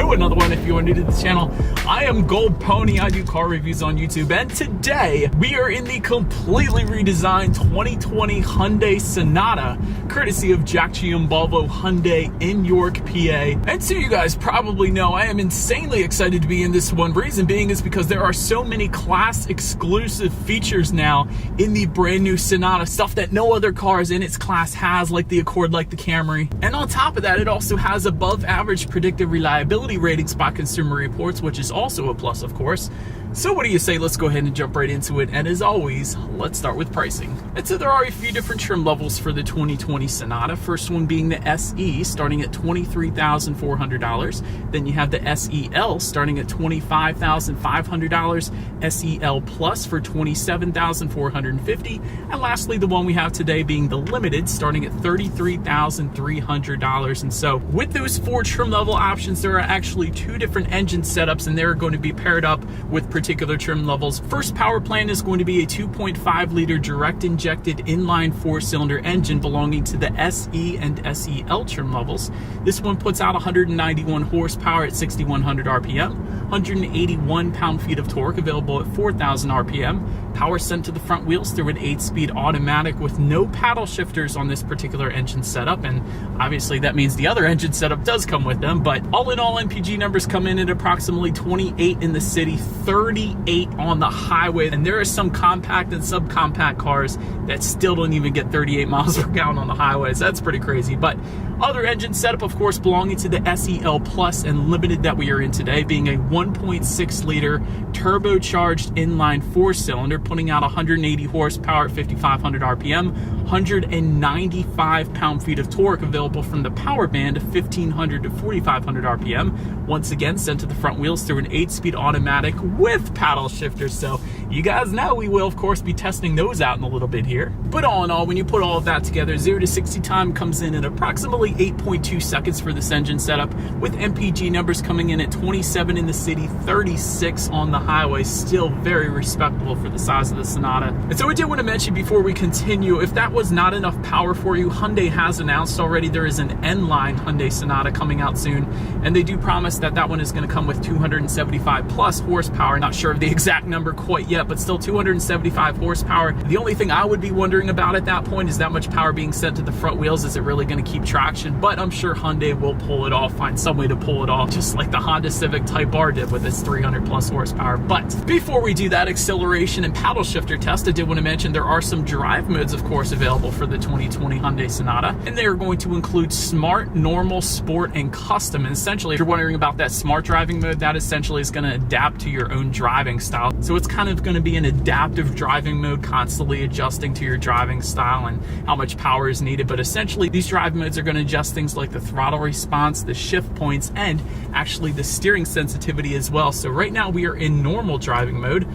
to another one. If you are new to the channel, I am Gold Pony. I do car reviews on YouTube, and today we are in the completely redesigned 2020 Hyundai Sonata, courtesy of Jack Giambalvo Hyundai in York, PA. And so you guys probably know I am insanely excited to be in this one. Reason being is because there are so many class exclusive features now in the brand new Sonata, stuff that no other cars in its class has, like the Accord, like the Camry. And on top of that, it also has above average predictive reliability ratings by Consumer Reports, which is also a plus, of course. So what do you say? Let's go ahead and jump right into it. And as always, let's start with pricing. And so there are a few different trim levels for the 2020 Sonata. First one being the SE, starting at $23,400. Then you have the SEL starting at $25,500. SEL Plus for $27,450. And lastly, the one we have today being the Limited, starting at $33,300. And so with those four trim level options, there are actually two different engine setups, and they're going to be paired up with particular trim levels. First power plant is going to be a 2.5 liter direct injected inline 4-cylinder engine belonging to the SE and SEL trim levels. This one puts out 191 horsepower at 6,100 RPM, 181 pound-feet of torque, available at 4,000 RPM. Power sent to the front wheels through an 8-speed automatic with no paddle shifters on this particular engine setup, and obviously that means the other engine setup does come with them. But all in all, MPG numbers come in at approximately 28 in the city, 38 on the highway, and there are some compact and subcompact cars that still don't even get 38 miles per gallon on the highways. That's pretty crazy. But other engine setup, of course, belonging to the SEL Plus and Limited that we are in today, being a 1.6 liter turbocharged inline 4-cylinder, putting out 180 horsepower at 5,500 RPM, 195 pound-feet of torque, available from the power band of 1,500 to 4,500 RPM. Once again, sent to the front wheels through an 8-speed automatic with paddle shifters. So you guys know we will, of course, be testing those out in a little bit here. But all in all, when you put all of that together, 0 to 60 time comes in at approximately 8.2 seconds for this engine setup, with MPG numbers coming in at 27 in the city, 36 on the highway. Still very respectable for the size of the Sonata. And so I did want to mention before we continue, if that was not enough power for you, Hyundai has announced already there is an N-Line Hyundai Sonata coming out soon, and they do promise that that one is going to come with 275 plus horsepower. Not sure of the exact number quite yet, but still 275 horsepower. The only thing I would be wondering about at that point is that much power being sent to the front wheels. Is it really going to keep traction? But I'm sure Hyundai will pull it off, find some way to pull it off, just like the Honda Civic Type R did with its 300 plus horsepower. But before we do that acceleration and paddle shifter test, I did want to mention there are some drive modes, of course, available for the 2020 Hyundai Sonata, and they are going to include Smart, Normal, Sport, and Custom. And essentially, if you're wondering about that Smart driving mode, that essentially is going to adapt to your own driving style. So it's kind of going to be an adaptive driving mode, constantly adjusting to your driving style and how much power is needed. But essentially, these drive modes are going to adjust things like the throttle response, the shift points, and actually the steering sensitivity as well. So right now we are in normal driving mode.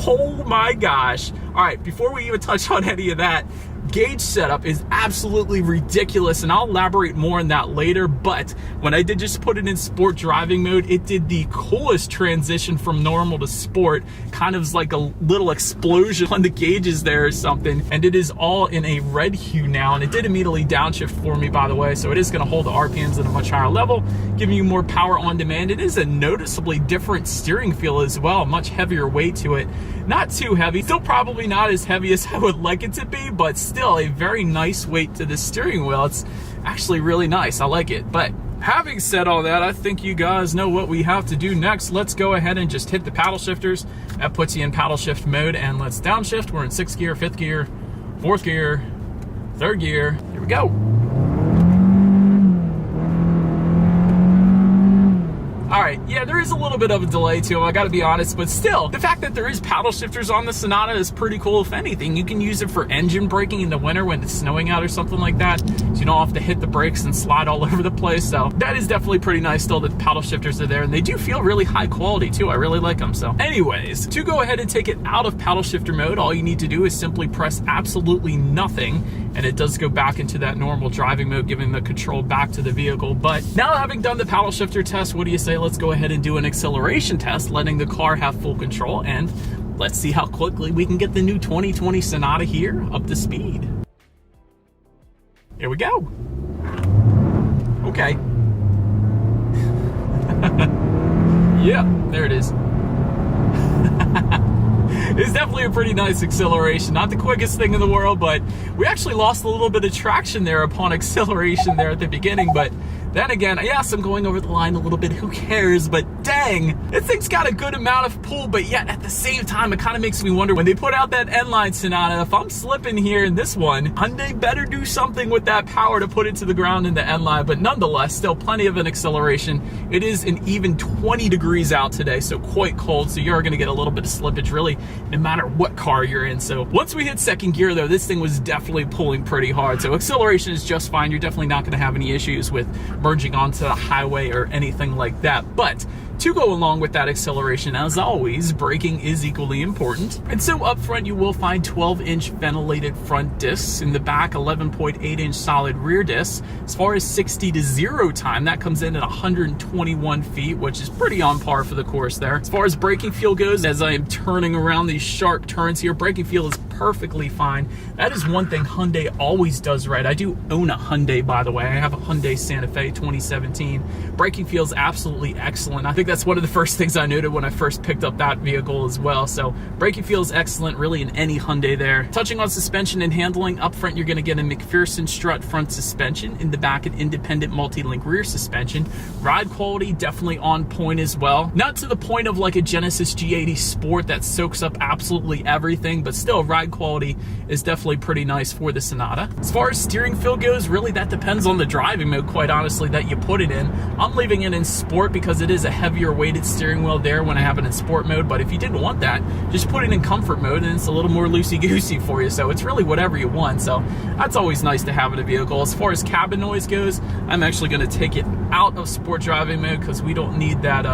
Oh my gosh. All right, before we even touch on any of that, gauge setup is absolutely ridiculous, and I'll elaborate more on that later. But when I did just put it in sport driving mode, it did the coolest transition from normal to sport, kind of like a little explosion on the gauges there or something, and it is all in a red hue now, and it did immediately downshift for me, by the way, so it is going to hold the RPMs at a much higher level, giving you more power on demand. It is a noticeably different steering feel as well, much heavier weight to it. Not too heavy, still probably not as heavy as I would like it to be, but still a very nice weight to the steering wheel. It's actually really nice. I like it. But having said all that, I think you guys know what we have to do next. Let's go ahead and just hit the paddle shifters. That puts you in paddle shift mode, and let's downshift. We're in 6th gear, 5th gear, 4th gear, 3rd gear. Here we go. All right, yeah, there is a little bit of a delay to them, I gotta be honest, but still, the fact that there is paddle shifters on the Sonata is pretty cool. If anything, you can use it for engine braking in the winter when it's snowing out or something like that, so you don't have to hit the brakes and slide all over the place. So that is definitely pretty nice still that the paddle shifters are there, and they do feel really high quality too. I really like them. So anyways, to go ahead and take it out of paddle shifter mode, all you need to do is simply press absolutely nothing, and it does go back into that normal driving mode, giving the control back to the vehicle. But now, having done the paddle shifter test, what do you say? Let's go ahead and do an acceleration test, letting the car have full control, and let's see how quickly we can get the new 2020 Sonata here up to speed. Here we go. Okay. Yeah, there it is. It's definitely a pretty nice acceleration. Not the quickest thing in the world, but we actually lost a little bit of traction there upon acceleration there at the beginning. But then again, yes, I'm going over the line a little bit. Who cares? But dang, this thing's got a good amount of pull, but yet at the same time, it kind of makes me wonder when they put out that N-Line Sonata, if I'm slipping here in this one, Hyundai better do something with that power to put it to the ground in the N-Line. But nonetheless, still plenty of an acceleration. It is an even 20 degrees out today, so quite cold. So you're going to get a little bit of slippage really no matter what car you're in. So once we hit second gear though, this thing was definitely pulling pretty hard. So acceleration is just fine. You're definitely not going to have any issues with merging onto the highway or anything like that. But to go along with that acceleration, as always, braking is equally important. And so up front, you will find 12-inch ventilated front discs. In the back, 11.8-inch solid rear discs. As far as 60 to 0 time, that comes in at 121 feet, which is pretty on par for the course there. As far as braking feel goes, as I am turning around these sharp turns here, braking feel is perfectly fine. That is one thing Hyundai always does right. I do own a Hyundai, by the way. I have a Hyundai Santa Fe 2017. Braking feels absolutely excellent. I think that's one of the first things I noted when I first picked up that vehicle as well. So braking feels excellent really in any Hyundai there. Touching on suspension and handling, up front you're going to get a McPherson strut front suspension. In the back, an independent multi-link rear suspension. Ride quality definitely on point as well. Not to the point of like a Genesis G80 Sport that soaks up absolutely everything, but still ride quality is definitely pretty nice for the Sonata. As far as steering feel goes, really that depends on the driving mode, quite honestly, that you put it in. I'm leaving it in sport because it is a heavier weighted steering wheel there when I have it in sport mode, but if you didn't want that, just put it in comfort mode and it's a little more loosey-goosey for you. So it's really whatever you want. So that's always nice to have in a vehicle. As far as cabin noise goes, I'm actually going to take it out of sport driving mode because we don't need that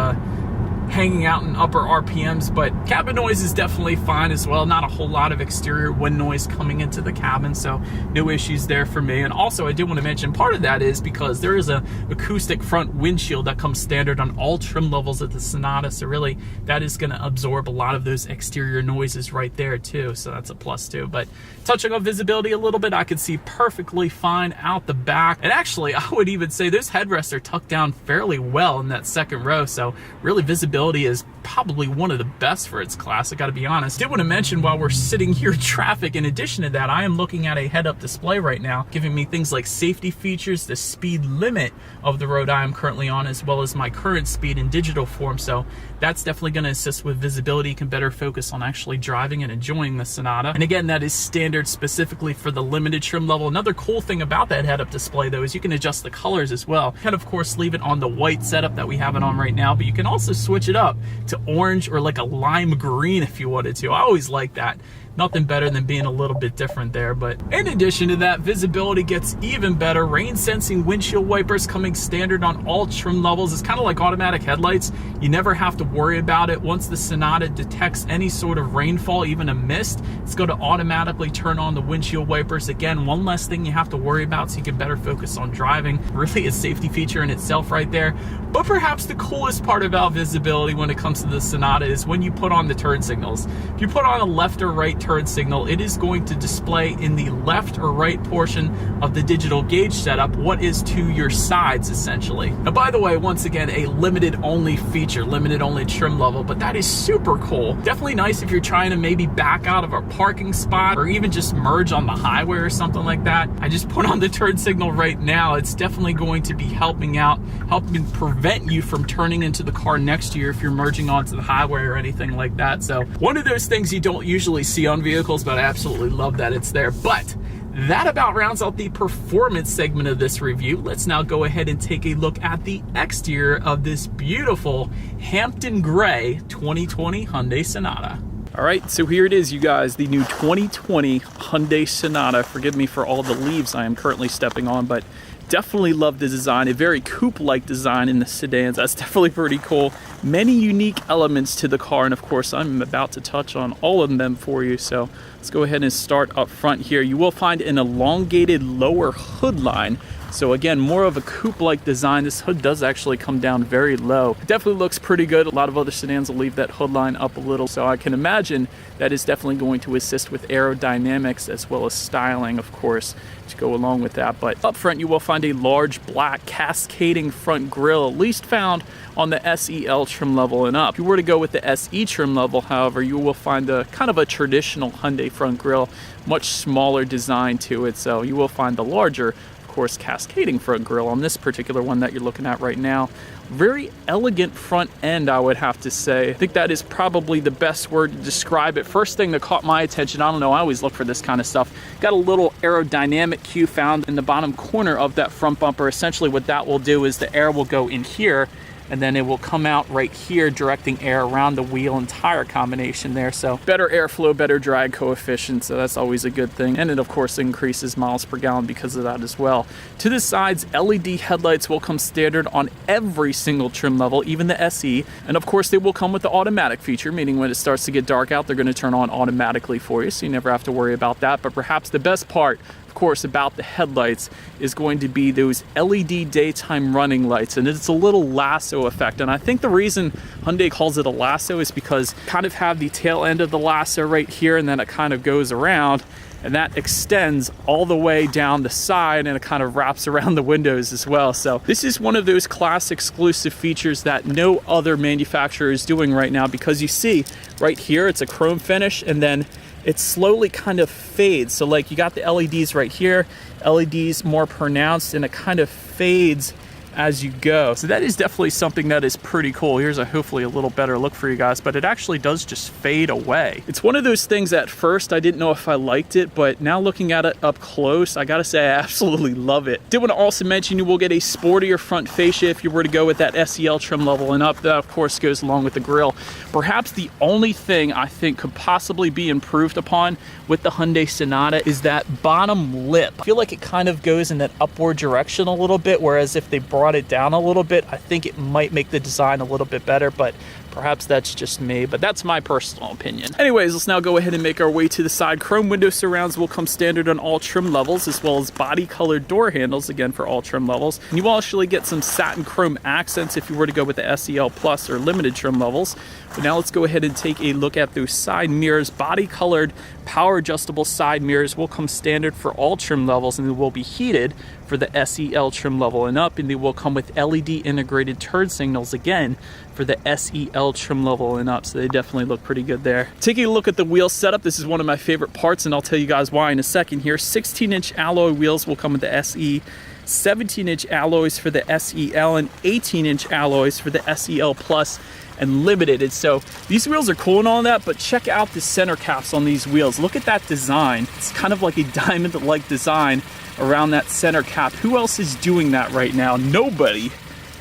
hanging out in upper RPMs, but cabin noise is definitely fine as well. Not a whole lot of exterior wind noise coming into the cabin, so no issues there for me. And also I did want to mention part of that is because there is a acoustic front windshield that comes standard on all trim levels of the Sonata, so really that is going to absorb a lot of those exterior noises right there too, so that's a plus too. But touching on visibility a little bit, I can see perfectly fine out the back, and actually I would even say those headrests are tucked down fairly well in that second row, so really visibility is probably one of the best for its class, I gotta be honest. Did want to mention while we're sitting here in traffic, in addition to that, I am looking at a head-up display right now, giving me things like safety features, the speed limit of the road I am currently on, as well as my current speed in digital form. So that's definitely going to assist with visibility. You can better focus on actually driving and enjoying the Sonata. And again, that is standard specifically for the limited trim level. Another cool thing about that head-up display though is you can adjust the colors as well. You can of course leave it on the white setup that we have it on right now, but you can also switch it up to orange or like a lime green if you wanted to. I always like that. Nothing better than being a little bit different there. But in addition to that, visibility gets even better. Rain sensing windshield wipers coming standard on all trim levels. It's kind of like automatic headlights. You never have to worry about it. Once the Sonata detects any sort of rainfall, even a mist, it's going to automatically turn on the windshield wipers. Again, one less thing you have to worry about so you can better focus on driving. Really a safety feature in itself right there. But perhaps the coolest part about visibility when it comes to the Sonata is when you put on the turn signals. If you put on a left or right turn signal, it is going to display in the left or right portion of the digital gauge setup what is to your sides essentially. Now by the way, once again, a limited only feature, limited only trim level, but that is super cool. Definitely nice if you're trying to maybe back out of a parking spot or even just merge on the highway or something like that. I just put on the turn signal right now. It's definitely going to be helping out, helping prevent you from turning into the car next to you if you're merging onto the highway or anything like that. So one of those things you don't usually see on vehicles, but I absolutely love that it's there. But that about rounds out the performance segment of this review. Let's now go ahead and take a look at the exterior of this beautiful Hampton Gray 2020 Hyundai Sonata. All right, so here it is, you guys, the new 2020 Hyundai Sonata. Forgive me for all the leaves I am currently stepping on, but definitely love the design, a very coupe-like design in the sedans. That's definitely pretty cool. Many unique elements to the car, and of course I'm about to touch on all of them for you. So let's go ahead and start up front here. You will find an elongated lower hood line So again, more of a coupe-like design. This hood does actually come down very low. It definitely looks pretty good. A lot of other sedans will leave that hood line up a little, so I can imagine that is definitely going to assist with aerodynamics as well as styling, of course, to go along with that. But up front, you will find a large black cascading front grille, at least found on the SEL trim level and up. If you were to go with the SE trim level, however, you will find a kind of a traditional Hyundai front grille, much smaller design to it, so you will find the larger, of course, cascading front grille on this particular one that you're looking at right now. Very elegant front end, I would have to say. I think that is probably the best word to describe it. First thing that caught my attention, I don't know, I always look for this kind of stuff. Got a little aerodynamic cue found in the bottom corner of that front bumper. Essentially what that will do is the air will go in here, and then it will come out right here, directing air around the wheel and tire combination there. So better airflow, better drag coefficient, so that's always a good thing. And it of course increases miles per gallon because of that as well. To the sides, LED headlights will come standard on every single trim level, even the SE. And of course they will come with the automatic feature, meaning when it starts to get dark out, they're gonna turn on automatically for you, so you never have to worry about that. But perhaps the best part, of course, about the headlights is going to be those LED daytime running lights, and it's a little lasso effect. And I think the reason Hyundai calls it a lasso is because you kind of have the tail end of the lasso right here, and then it kind of goes around, and that extends all the way down the side, and it kind of wraps around the windows as well. So this is one of those class exclusive features that no other manufacturer is doing right now, because you see right here it's a chrome finish, and then it slowly kind of fades. So like you got the LEDs right here, LEDs more pronounced, and it kind of fades as you go. So that is definitely something that is pretty cool. Here's hopefully a little better look for you guys, but it actually does just fade away. It's one of those things at first I didn't know if I liked it, but now looking at it up close, I gotta say I absolutely love it. Did want to also mention you will get a sportier front fascia if you were to go with that SEL trim level and up. That of course goes along with the grille. Perhaps the only thing I think could possibly be improved upon with the Hyundai Sonata is that bottom lip. I feel like it kind of goes in that upward direction a little bit, whereas if they brought it down a little bit, I think it might make the design a little bit better, but perhaps that's just me, but that's my personal opinion. Anyways, let's now go ahead and make our way to the side. Chrome window surrounds will come standard on all trim levels, as well as body colored door handles, again for all trim levels. And you will actually get some satin chrome accents if you were to go with the SEL Plus or limited trim levels. But now let's go ahead and take a look at those side mirrors. Body colored power adjustable side mirrors will come standard for all trim levels, and they will be heated for the SEL trim level and up, and they will come with LED integrated turn signals again for the SEL trim level and up, so they definitely look pretty good there. Taking a look at the wheel setup, this is one of my favorite parts, and I'll tell you guys why in a second here. 16-inch alloy wheels will come with the SE, 17-inch alloys for the SEL, and 18-inch alloys for the SEL Plus and limited. And so these wheels are cool and all that, but check out the center caps on these wheels. Look at that design. It's kind of like a diamond-like design around that center cap. Who else is doing that right now? Nobody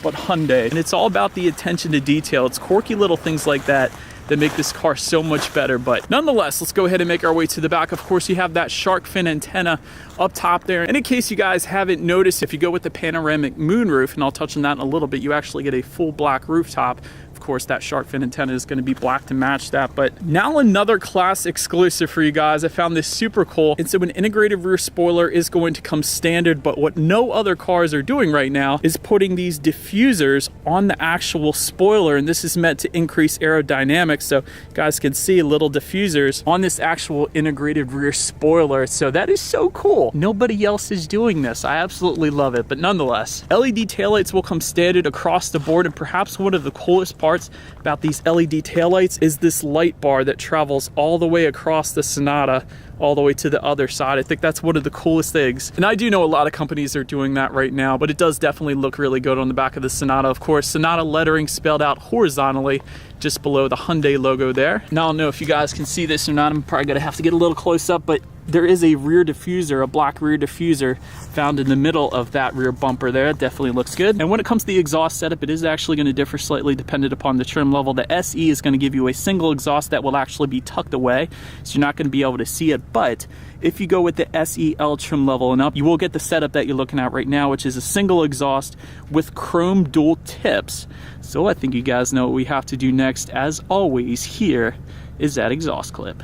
but Hyundai. And it's all about the attention to detail. It's quirky little things like that that make this car so much better. But nonetheless, let's go ahead and make our way to the back. Of course, you have that shark fin antenna up top there. And in case you guys haven't noticed, if you go with the panoramic moonroof, and I'll touch on that in a little bit, you actually get a full black rooftop. Of course, that shark fin antenna is going to be black to match that. But now another class exclusive for you guys. I found this super cool. And so an integrated rear spoiler is going to come standard, but what no other cars are doing right now is putting these diffusers on the actual spoiler, and this is meant to increase aerodynamics. So you guys can see little diffusers on this actual integrated rear spoiler. So that is so cool. Nobody else is doing this. I absolutely love it. But nonetheless, LED taillights will come standard across the board, and perhaps one of the coolest parts about these LED taillights is this light bar that travels all the way across the Sonata all the way to the other side. I think that's one of the coolest things. And I do know a lot of companies are doing that right now, but it does definitely look really good on the back of the Sonata. Of course, Sonata lettering spelled out horizontally just below the Hyundai logo there. Now, I don't know if you guys can see this or not. I'm probably gonna have to get a little close up, but there is a rear diffuser, a black rear diffuser found in the middle of that rear bumper there. It definitely looks good. And when it comes to the exhaust setup, it is actually gonna differ slightly dependent upon the trim level. The SE is gonna give you a single exhaust that will actually be tucked away, so you're not gonna be able to see it. But if you go with the SEL trim level and up, you will get the setup that you're looking at right now, which is a single exhaust with chrome dual tips. So I think you guys know what we have to do next. As always, here is that exhaust clip.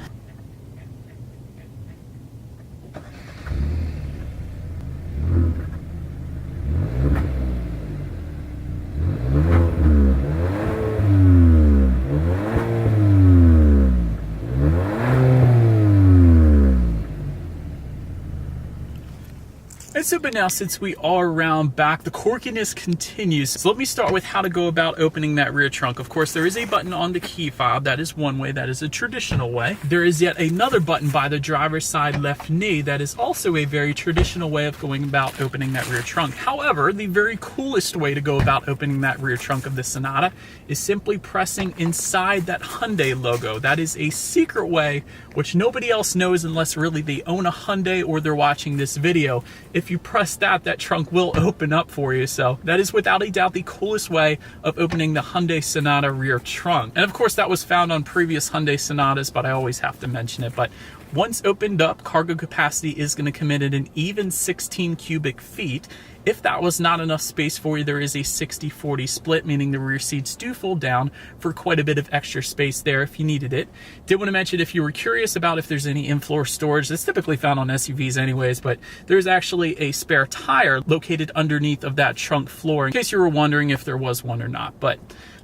And so, but now since we are around back, the quirkiness continues. So let me start with how to go about opening that rear trunk. Of course, there is a button on the key fob. That is one way. That is a traditional way. There is yet another button by the driver's side left knee. That is also a very traditional way of going about opening that rear trunk. However, the very coolest way to go about opening that rear trunk of the Sonata is simply pressing inside that Hyundai logo. That is a secret way, which nobody else knows unless really they own a Hyundai or they're watching this video. If you press that, that trunk will open up for you. So that is without a doubt the coolest way of opening the Hyundai Sonata rear trunk. And of course, that was found on previous Hyundai Sonatas, but I always have to mention it. But once opened up, cargo capacity is going to come in at an even 16 cubic feet. If that was not enough space for you, there is a 60-40 split, meaning the rear seats do fold down for quite a bit of extra space there if you needed it. Did want to mention, if you were curious about if there's any in-floor storage, that's typically found on SUVs anyways, but there's actually a spare tire located underneath of that trunk floor, in case you were wondering if there was one or not. But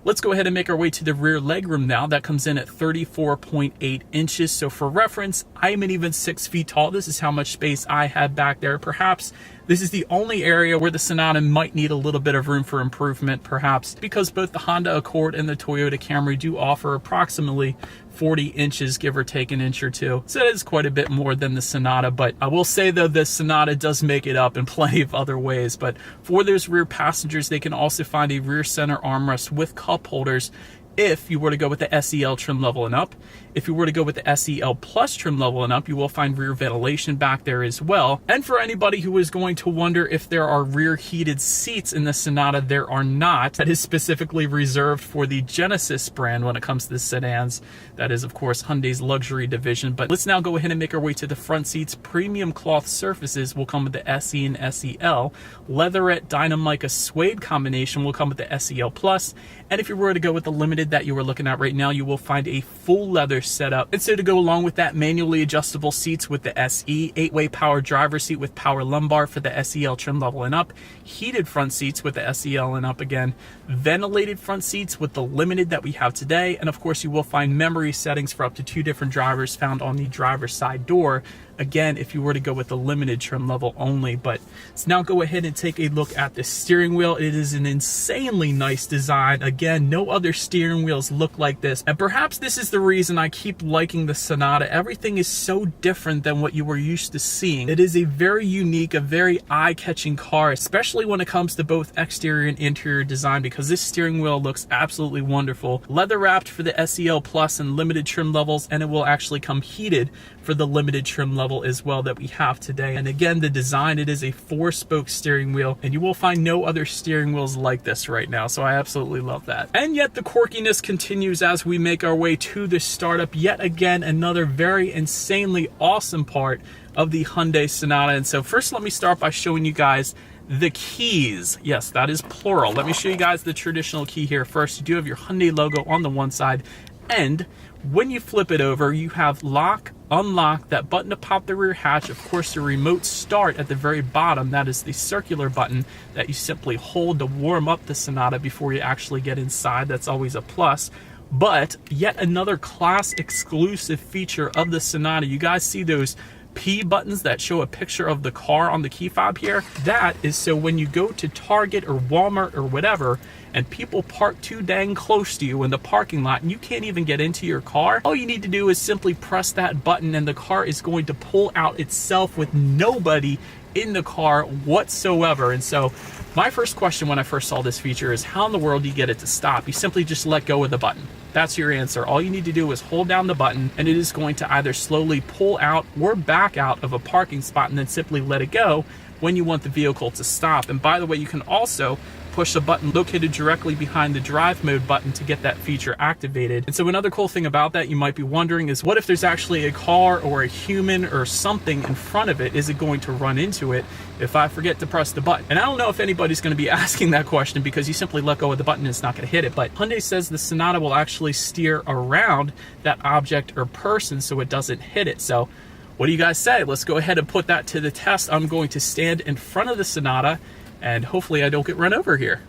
let's go ahead and make our way to the rear legroom now. That comes in at 34.8 inches. So for reference, I'm an even 6 feet tall. This is how much space I had back there. Perhaps this is the only area where the Sonata might need a little bit of room for improvement, perhaps because both the Honda Accord and the Toyota Camry do offer approximately 40 inches, give or take an inch or two. So that is quite a bit more than the Sonata, but I will say though, the Sonata does make it up in plenty of other ways. But for those rear passengers, they can also find a rear center armrest with cup holders if you were to go with the SEL trim level and up. If you were to go with the SEL Plus trim level and up, you will find rear ventilation back there as well. And for anybody who is going to wonder if there are rear heated seats in the Sonata, there are not. That is specifically reserved for the Genesis brand when it comes to the sedans. That is, of course, Hyundai's luxury division. But let's now go ahead and make our way to the front seats. Premium cloth surfaces will come with the SE and SEL. Leatherette Dynamica suede combination will come with the SEL Plus. And if you were to go with the Limited that you were looking at right now, you will find a full leather setup. And so to go along with that, manually adjustable seats with the SE, 8-way power driver seat with power lumbar for the SEL trim level and up, heated front seats with the SEL and up again, ventilated front seats with the Limited that we have today, and of course you will find memory settings for up to 2 different drivers found on the driver's side door. Again, if you were to go with the Limited trim level only. But let's now go ahead and take a look at the steering wheel. It is an insanely nice design. Again, no other steering wheels look like this. And perhaps this is the reason I keep liking the Sonata. Everything is so different than what you were used to seeing. It is a very unique, a very eye-catching car, especially when it comes to both exterior and interior design, because this steering wheel looks absolutely wonderful. Leather wrapped for the SEL Plus and Limited trim levels, and it will actually come heated for the Limited trim level as well that we have today. And again, the design, it is a 4-spoke steering wheel, and you will find no other steering wheels like this right now, so I absolutely love that. And yet the quirkiness continues as we make our way to the startup. Yet again, another very insanely awesome part of the Hyundai Sonata. And so first, let me start by showing you guys the keys. Yes, that is plural. Let me show you guys the traditional key here. First, you do have your Hyundai logo on the one side, and when you flip it over, you have lock, unlock, that button to pop the rear hatch, of course the remote start at the very bottom. That is the circular button that you simply hold to warm up the Sonata before you actually get inside. That's always a plus. But yet another class exclusive feature of the Sonata, you guys see those P buttons that show a picture of the car on the key fob here? That is so when you go to Target or Walmart or whatever, and people park too dang close to you in the parking lot and you can't even get into your car, all you need to do is simply press that button and the car is going to pull out itself with nobody in the car whatsoever. And so my first question when I first saw this feature is, how in the world do you get it to stop? You simply just let go of the button. That's your answer. All you need to do is hold down the button, and it is going to either slowly pull out or back out of a parking spot, and then simply let it go when you want the vehicle to stop. And by the way, you can also push a button located directly behind the drive mode button to get that feature activated. And so another cool thing about that, you might be wondering, is what if there's actually a car or a human or something in front of it? Is it going to run into it if I forget to press the button? And I don't know if anybody's going to be asking that question, because you simply let go of the button and it's not going to hit it. But Hyundai says the Sonata will actually steer around that object or person so it doesn't hit it. So what do you guys say? Let's go ahead and put that to the test. I'm going to stand in front of the Sonata, and hopefully I don't get run over here.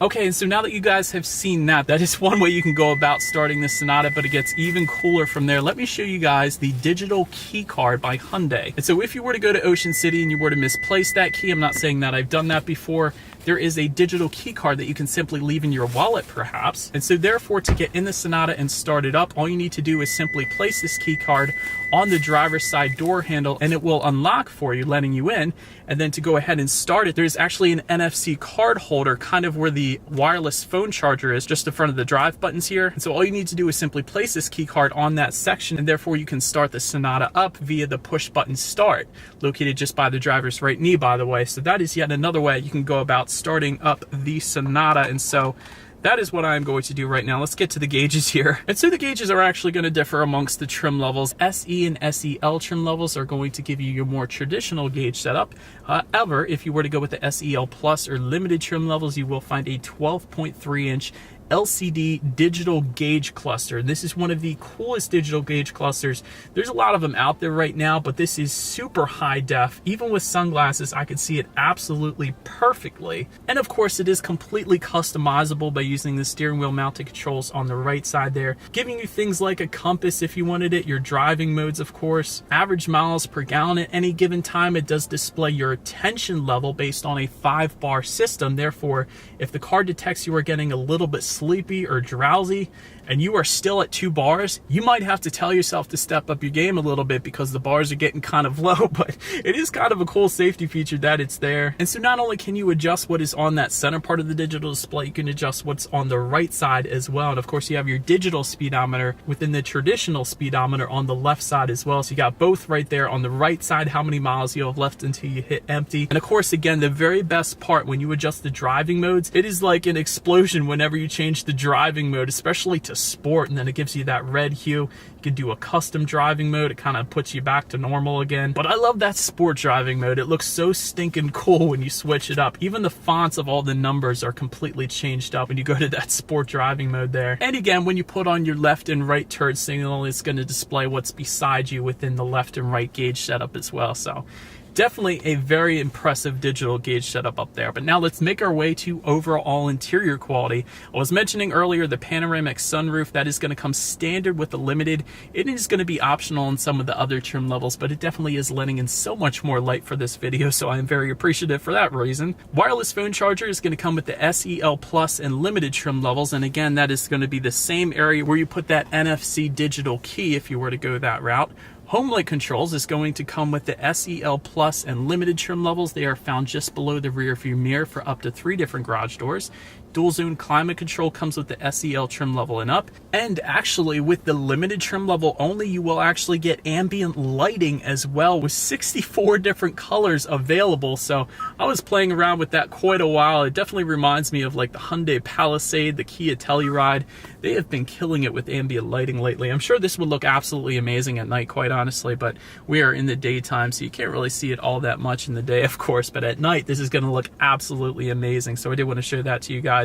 Okay, and so now that you guys have seen that is one way you can go about starting this Sonata, but it gets even cooler from there. Let me show you guys the digital key card by Hyundai. And so if you were to go to Ocean City and you were to misplace that key, I'm not saying that, I've done that before, there is a digital key card that you can simply leave in your wallet perhaps. And so therefore, to get in the Sonata and start it up, all you need to do is simply place this key card on the driver's side door handle and it will unlock for you, letting you in. And then to go ahead and start it, there's actually an NFC card holder kind of where the wireless phone charger is, just in front of the drive buttons here. And so all you need to do is simply place this key card on that section, and therefore you can start the Sonata up via the push button start, located just by the driver's right knee, by the way. So that is yet another way you can go about starting up the Sonata. And so that is what I'm going to do right now. Let's get to the gauges here. And so the gauges are actually going to differ amongst the trim levels. SE and SEL trim levels are going to give you your more traditional gauge setup. However, if you were to go with the SEL Plus or limited trim levels, you will find a 12.3 inch LCD digital gauge cluster. This is one of the coolest digital gauge clusters. There's a lot of them out there right now, but this is super high def. Even with sunglasses, I can see it absolutely perfectly. And of course, it is completely customizable by using the steering wheel mounted controls on the right side there, giving you things like a compass if you wanted it, your driving modes, of course, average miles per gallon at any given time. It does display your attention level based on a 5-bar system. Therefore, if the car detects you are getting a little bit sleepy or drowsy and you are still at 2 bars, you might have to tell yourself to step up your game a little bit because the bars are getting kind of low. But it is kind of a cool safety feature that it's there. And so not only can you adjust what is on that center part of the digital display, you can adjust what's on the right side as well. And of course, you have your digital speedometer within the traditional speedometer on the left side as well. So you got both right there on the right side, how many miles you have left until you hit empty. And of course, again, the very best part when you adjust the driving modes, it is like an explosion whenever you change the driving mode, especially to sport, and then it gives you that red hue. You can do a custom driving mode. It kind of puts you back to normal again. But I love that sport driving mode. It looks so stinking cool when you switch it up. Even the fonts of all the numbers are completely changed up when you go to that sport driving mode there. And again, when you put on your left and right turn signal, it's going to display what's beside you within the left and right gauge setup as well. So definitely a very impressive digital gauge setup up there. But now let's make our way to overall interior quality. I was mentioning earlier the panoramic sunroof. That is going to come standard with the limited. It is going to be optional in some of the other trim levels, but it definitely is letting in so much more light for this video, so I'm very appreciative for that reason. Wireless phone charger is going to come with the SEL Plus and limited trim levels, and again, that is going to be the same area where you put that NFC digital key if you were to go that route. Home light controls is going to come with the SEL Plus and limited trim levels. They are found just below the rear view mirror for up to 3 different garage doors. Dual zone climate control comes with the SEL trim level and up. And actually with the limited trim level only, you will actually get ambient lighting as well with 64 different colors available. So I was playing around with that quite a while. It definitely reminds me of like the Hyundai Palisade, the Kia Telluride. They have been killing it with ambient lighting lately. I'm sure this would look absolutely amazing at night, quite honestly, but we are in the daytime, so you can't really see it all that much in the day, of course, but at night, this is gonna look absolutely amazing. So I did want to show that to you guys.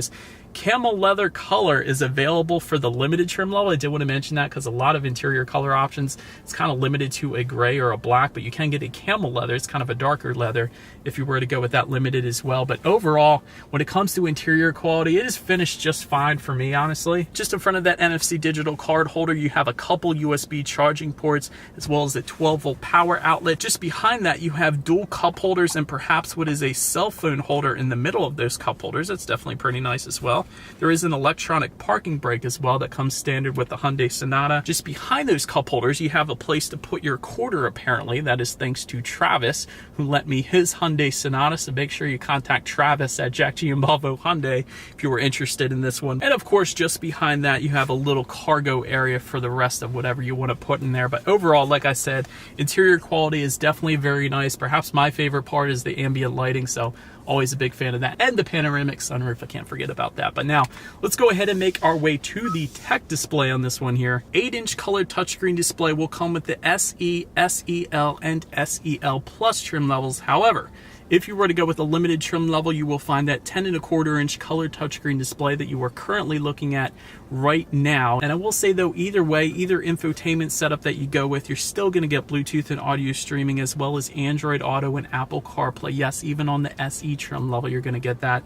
Camel leather color is available for the limited trim level. I did want to mention that because a lot of interior color options, it's kind of limited to a gray or a black, but you can get a camel leather. It's kind of a darker leather if you were to go with that limited as well. But overall, when it comes to interior quality, it is finished just fine for me, honestly. Just in front of that NFC digital card holder, you have a couple USB charging ports as well as a 12-volt power outlet. Just behind that, you have dual cup holders and perhaps what is a cell phone holder in the middle of those cup holders. That's definitely pretty nice as well. There is an electronic parking brake as well that comes standard with the Hyundai Sonata. Just behind those cup holders, you have a place to put your quarter, apparently. That is thanks to Travis, who lent me his Hyundai Sonata. So make sure you contact Travis at Jack G and Volvo Hyundai if you were interested in this one. And of course, just behind that, you have a little cargo area for the rest of whatever you want to put in there. But overall, like I said, interior quality is definitely very nice. Perhaps my favorite part is the ambient lighting. So always a big fan of that. And the panoramic sunroof, I can't forget about that. But now let's go ahead and make our way to the tech display on this one here. 8-inch color touchscreen display will come with the SE, SEL, and SEL Plus trim levels. However, if you were to go with a limited trim level, you will find that 10.25-inch color touchscreen display that you are currently looking at right now. And I will say though, either way, either infotainment setup that you go with, you're still going to get Bluetooth and audio streaming as well as Android Auto and Apple CarPlay. Yes, even on the SE trim level, you're going to get that.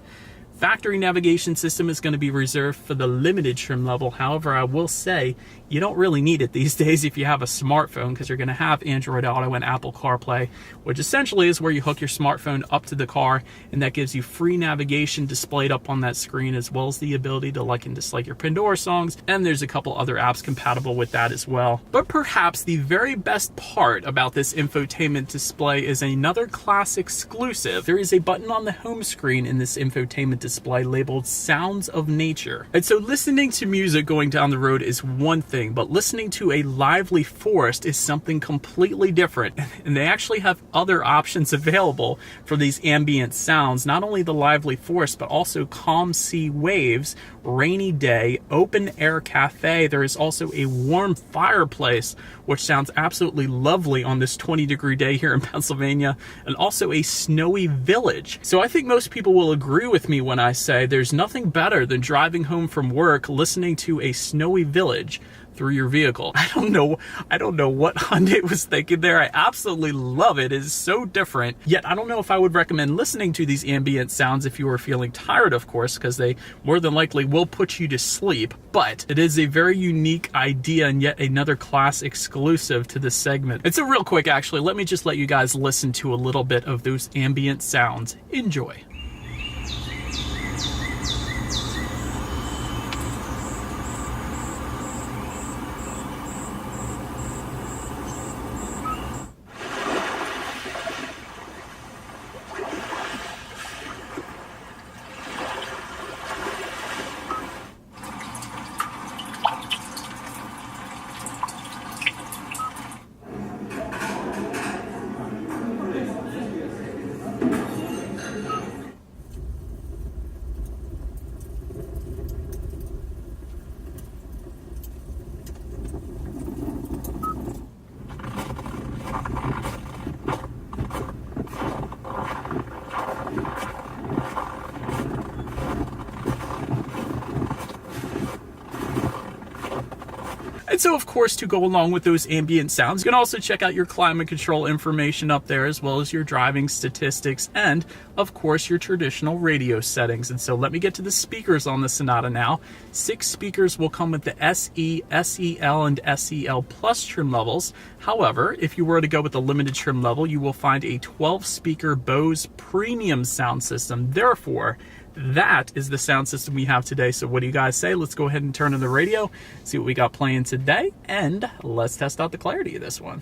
Factory navigation system is going to be reserved for the limited trim level. However, I will say you don't really need it these days if you have a smartphone, because you're going to have Android Auto and Apple CarPlay, which essentially is where you hook your smartphone up to the car, and that gives you free navigation displayed up on that screen, as well as the ability to like and dislike your Pandora songs, and there's a couple other apps compatible with that as well. But perhaps the very best part about this infotainment display is another class exclusive. There is a button on the home screen in this infotainment display labeled Sounds of Nature. And so listening to music going down the road is one thing, but listening to a lively forest is something completely different. And they actually have other options available for these ambient sounds, not only the lively forest, but also calm sea waves, rainy day, open air cafe. There is also a warm fireplace, which sounds absolutely lovely on this 20-degree day here in Pennsylvania, and also a snowy village. So I think most people will agree with me when I say there's nothing better than driving home from work listening to a snowy village through your vehicle. I don't know what Hyundai was thinking there. I absolutely love it. It is so different. Yet I don't know if I would recommend listening to these ambient sounds if you are feeling tired, of course, because they more than likely will put you to sleep. But it is a very unique idea and yet another class exclusive to this segment. And so real quick, actually, let me just let you guys listen to a little bit of those ambient sounds. Enjoy. And so, of course, to go along with those ambient sounds, you can also check out your climate control information up there, as well as your driving statistics and, of course, your traditional radio settings. And so let me get to the speakers on the Sonata now. 6 speakers will come with the SE, SEL, and SEL Plus trim levels. However, if you were to go with the limited trim level, you will find a 12-speaker Bose premium sound system. Therefore, that is the sound system we have today. So what do you guys say? Let's go ahead and turn on the radio, see what we got playing today, and let's test out the clarity of this one.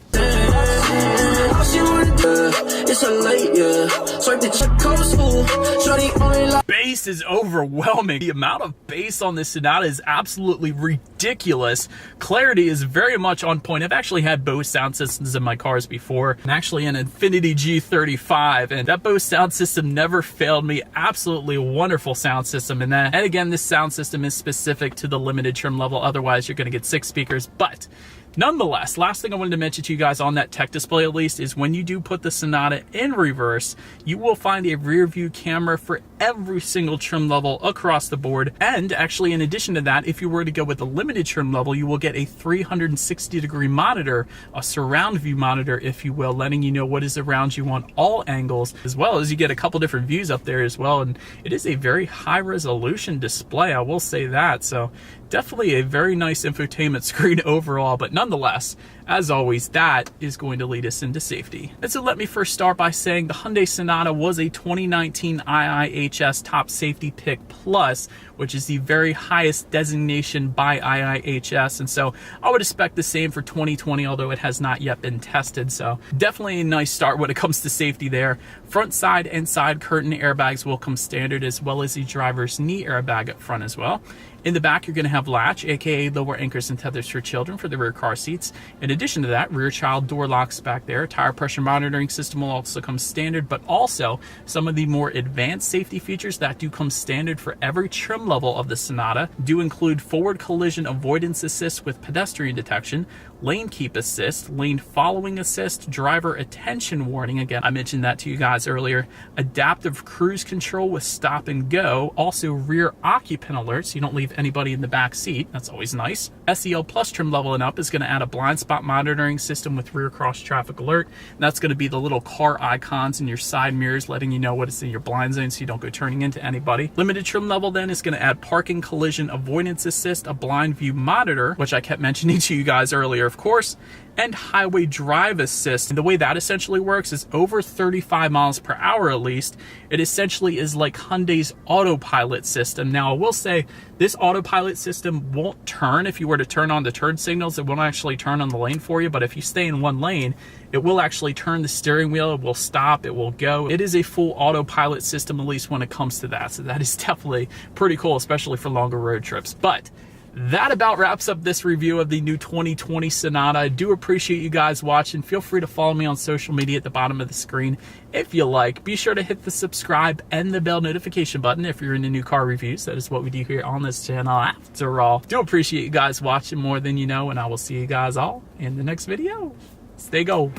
Bass is overwhelming. The amount of bass on this Sonata is absolutely ridiculous. Clarity is very much on point. I've actually had Bose sound systems in my cars before, and actually an Infiniti G35, and that Bose sound system never failed me. Absolutely wonderful sound system in that. And again, this sound system is specific to the limited trim level. Otherwise, you're going to get 6 speakers. But nonetheless, last thing I wanted to mention to you guys on that tech display at least is when you do put the Sonata in reverse, you will find a rear view camera for every single trim level across the board. And actually, in addition to that, if you were to go with the limited trim level, you will get a 360-degree monitor, a surround view monitor, if you will, letting you know what is around you on all angles, as well as you get a couple different views up there as well. And it is a very high resolution display, I will say that. So definitely a very nice infotainment screen overall, but nonetheless, as always, that is going to lead us into safety. And so let me first start by saying the Hyundai Sonata was a 2019 IIHS Top Safety Pick Plus, which is the very highest designation by IIHS. And so I would expect the same for 2020, although it has not yet been tested. So definitely a nice start when it comes to safety there. Front, side, and side curtain airbags will come standard, as well as the driver's knee airbag up front as well. In the back, you're going to have latch, aka lower anchors and tethers for children for the rear car seats. In addition to that, rear child door locks back there. Tire pressure monitoring system will also come standard, but also some of the more advanced safety features that do come standard for every trim level of the Sonata do include forward collision avoidance assist with pedestrian detection, lane keep assist, lane following assist, driver attention warning. Again, I mentioned that to you guys earlier. Adaptive cruise control with stop and go. Also rear occupant alerts. You don't leave anybody in the back seat. That's always nice. SEL Plus trim level and up is going to add a blind spot stop monitoring system with rear cross traffic alert. And that's going to be the little car icons in your side mirrors letting you know what is in your blind zone so you don't go turning into anybody. Limited trim level then is going to add parking collision avoidance assist, a blind view monitor, which I kept mentioning to you guys earlier, of course, and highway drive assist. And the way that essentially works is over 35 miles per hour at least, it essentially is like Hyundai's autopilot system. Now I will say this autopilot system won't turn if you were to turn on the turn signals. It won't actually turn on the lane for you, but if you stay in one lane, it will actually turn the steering wheel, it will stop, it will go. It is a full autopilot system, at least when it comes to that. So that is definitely pretty cool, especially for longer road trips. But that about wraps up this review of the new 2020 Sonata. I do appreciate you guys watching. Feel free to follow me on social media at the bottom of the screen if you like. Be sure to hit the subscribe and the bell notification button if you're into new car reviews. That is what we do here on this channel after all. Do appreciate you guys watching more than you know, and I will see you guys all in the next video. Stay gold.